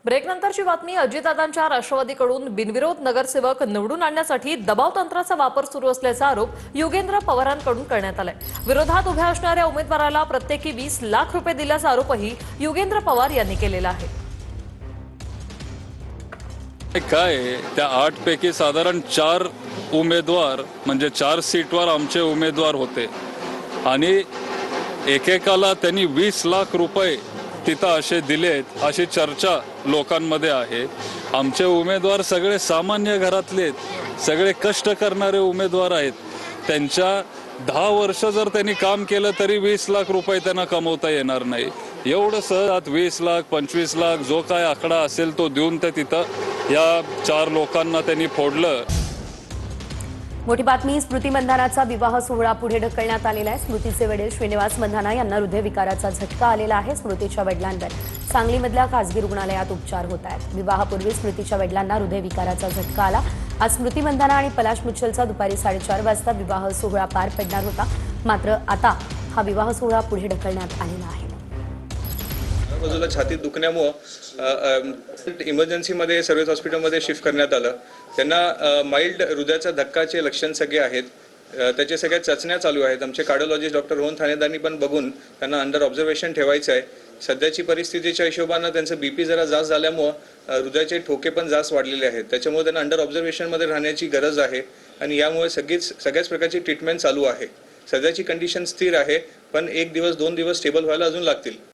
ब्रेकनंतरची बातमी। अजितदादांच्या राष्ट्रवादीकडून बिनविरोध नगरसेवक निवडून आणण्यासाठी दबाव तंत्राचा वापर सुरू असल्याचा आरोप योगेंद्र पवारांकडून करण्यात आलाय। विरोधात उभ्या असणाऱ्या उमेदवाराला प्रत्येकी 20 लाख रुपये दिल्याचा आरोपही योगेंद्र पवार यांनी केलेला आहे। काय त्या 8 पैकी साधारण 4 उमेदवार म्हणजे 4 सीटवर आमचे उमेदवार होते आणि एकेकाला त्यांनी 20 लाख रुपये तिथं असे दिलेत अशी चर्चा लोकांमध्ये आहे। आमचे उमेदवार सगळे सामान्य घरातले, सगळे कष्ट करणारे उमेदवार आहेत। त्यांच्या 10 वर्ष जर त्यांनी काम केलं तरी 20 लाख रुपये त्यांना कमवता येणार नाही। एवढं सहज 20 लाख 25 लाख जो काय आकडा असेल तो देऊन ते तिथं या 4 लोकांना त्यांनी फोडलं। मोठी बातमी। स्मृती मंधानाचा विवाह सोहळा पुढे ढकलण्यात आलेला आहे। स्मृतीचे वडील श्रीनिवास मंधाना यांना हृदयविकाराचा झटका आलेला आहे। स्मृतीच्या वडिलांवर सांगलीमधल्या खासगी रुग्णालयात उपचार होत आहेत। विवाहापूर्वी स्मृतीच्या वडिलांना हृदयविकाराचा झटका आला। आज स्मृती मंधाना आणि पलाश मुच्छलचा दुपारी 4:30 वाजता विवाह सोहळा पार पडणार होता, मात्र आता हा विवाह सोहळा पुढे ढकलण्यात आलेला आहे। बाजूला छातीत दुखण्यामुळे इमर्जन्सीमध्ये सर्व्हिस हॉस्पिटलमध्ये शिफ्ट करण्यात आलं। त्यांना माइल्ड हृदयाचा धक्काचे लक्षण सगळे आहेत। त्याचे सगळ्या चाचण्या चालू आहेत। आमचे कार्डिओलॉजिस्ट डॉक्टर रोहन थानेदारांनी पण बघून त्यांना अंडर ऑब्झर्वेशन ठेवायचं आहे। सध्याची परिस्थितीच्या हिशोबाने त्यांचं बीपी जरा जास्त झाल्यामुळे हृदयाचे ठोके पण जास्त वाढलेले आहेत। त्याच्यामुळे त्यांना अंडर ऑब्झर्वेशनमध्ये राहण्याची गरज आहे आणि यामुळे सगळ्याच प्रकारची ट्रीटमेंट चालू आहे। सध्याची कंडिशन स्थिर आहे, पण 1 दिवस 2 दिवस स्टेबल व्हायला अजून लागतील।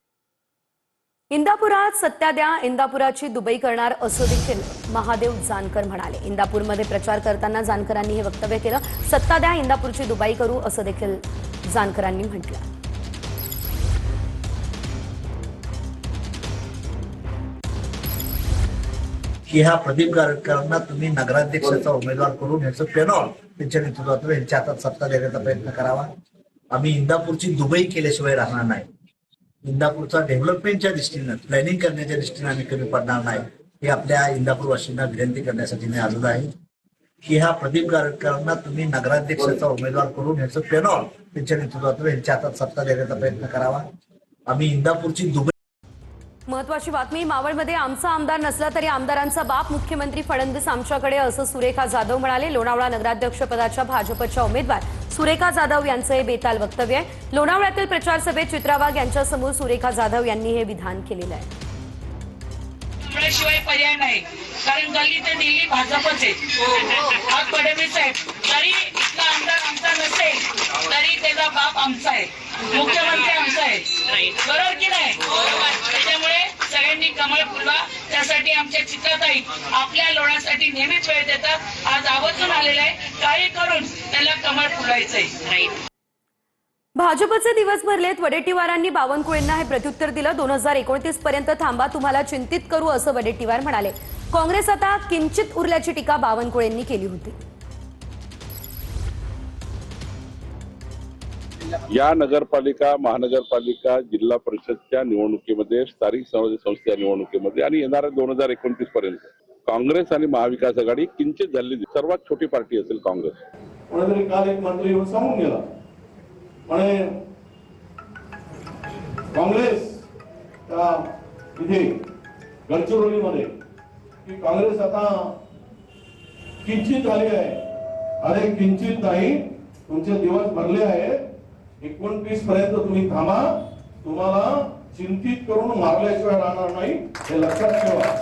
इंदापुरात सत्ता द्या, इंदापुराची दुबई करणार असं देखील महादेव जानकर म्हणाले। इंदापूरमध्ये प्रचार करताना जानकरांनी हे वक्तव्य केलं। सत्ता द्या, इंदापूरची दुबई करू असं देखील जानकरांनी म्हटलं। की ह्या प्रदीप गारटकरांना तुम्ही नगराध्यक्षाचा उमेदवार करून ह्याचं पेनॉल त्यांच्या नेतृत्वात यांच्या हातात सत्ता देण्याचा प्रयत्न करावा। आम्ही इंदापूरची दुबई केल्याशिवाय राहणार नाही। इंदापूरचा डेव्हलपमेंटच्या दृष्टीनं, प्लॅनिंग करण्याच्या दृष्टीनं आम्ही कमी पडणार नाही, हे आपल्या इंदापूरवासींना विनंती करण्यासाठी मी आलेलो आहे। की ह्या प्रदीप गारटकरांना तुम्ही नगराध्यक्षाचा उमेदवार करून ह्याचं पेनॉल त्यांच्या नेतृत्वात यांच्या हातात सत्ता देण्याचा प्रयत्न करावा। आम्ही इंदापूरची दुबई। महत्वाची बातमी। मावळमध्ये आमचा आमदार नसला तरी आमदारांचा बाप मुख्यमंत्री फडणवीस आमच्याकडे असं सुरेखा जाधव म्हणाले। लोणावळा नगराध्यक्षपदाच्या भाजपच्या उमेदवार सुरेखा जाधव यांचं हे बेताल वक्तव्य आहे। लोणावळ्यातील प्रचार सभेत चित्रा वाघ यांच्यासमोर सुरेखा जाधव यांनी हे विधान केलेलं आहे। शिवाय पर्याय नाही, कारण गल्ली ते दिल्ली भाजपच आहे। आज फडणवीस साहेब तरी इथला आमदार आमचा नसेल तरी त्याचा बाप आमचा आहे, मुख्यमंत्री आमचा आहे, बरोबर की नाही? त्याच्यामुळे सगळ्यांनी कमळ फुलवा। त्यासाठी आमच्या चित्राताई आपल्या लोणासाठी नेहमीच वेळ देतात। आज आवर्जून आलेला आहे, काही करून त्याला कमळ फुलायचंय। भाजपचे दिवस भरलेत। वडेट्टीवारांनी बावनकुळेंना हे प्रत्युत्तर दिलं। 2029 पर्यंत थांबा, तुम्हाला चिंतित करू असं वडेट्टीवार म्हणाले। काँग्रेस आता किंचित उरल्याची टीका बावनकुळेंनी केली होती। या नगरपालिका, महानगरपालिका, जिल्हा परिषदच्या निवडणुकीमध्ये, स्थानिक स्वराज्य संस्थेच्या निवडणुकीमध्ये आणि येणाऱ्या 2029 पर्यंत काँग्रेस आणि महाविकास आघाडी किंचित झालेली सर्वात छोटी पार्टी असेल काँग्रेस। कोणीतरी काल एक मंत्री येऊन सांगून गेला, म्हणे काँग्रेस इथे गडचिरोलीमध्ये की काँग्रेस आता किंचित झाली आहे। अरे किंचित नाही, तुमचे दिवस भरले आहेत। 29 पर्यंत तुम्ही थांबा, तुम्हाला चिंतित करून मारल्याशिवाय राहणार नाही, हे लक्षात ठेवा।